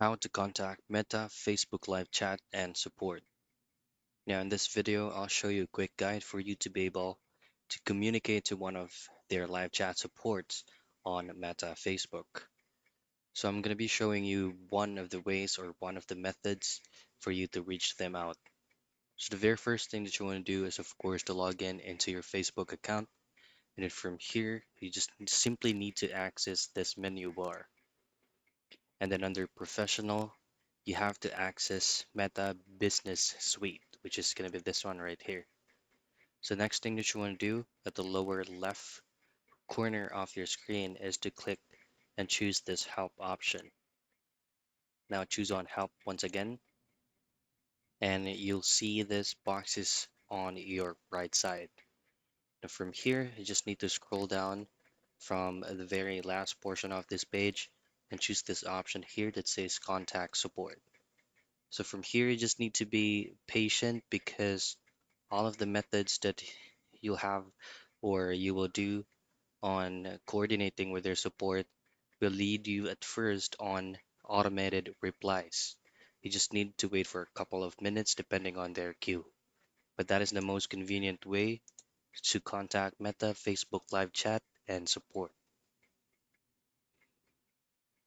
How to contact Meta, Facebook Live Chat, and support. Now, in this video, I'll show you a quick guide for you to be able to communicate to one of their live chat supports on Meta Facebook. So I'm going to be showing you one of the ways or one of the methods for you to reach them out. So the very first thing that you want to do is, of course, to log in into your Facebook account. And then from here, you just simply need to access this menu bar. And then under professional, you have to access Meta Business Suite, which is going to be this one right here. So next thing that you want to do at the lower left corner of your screen is to click and choose this help option. Now choose on help once again, and you'll see this boxes on your right side. Now from here, you just need to scroll down from the very last portion of this page and choose this option here that says contact support. So from here, you just need to be patient because all of the methods that you'll have or you will do on coordinating with their support will lead you at first on automated replies. You just need to wait for a couple of minutes depending on their queue. But that is the most convenient way to contact Meta, Facebook Live Chat, and support.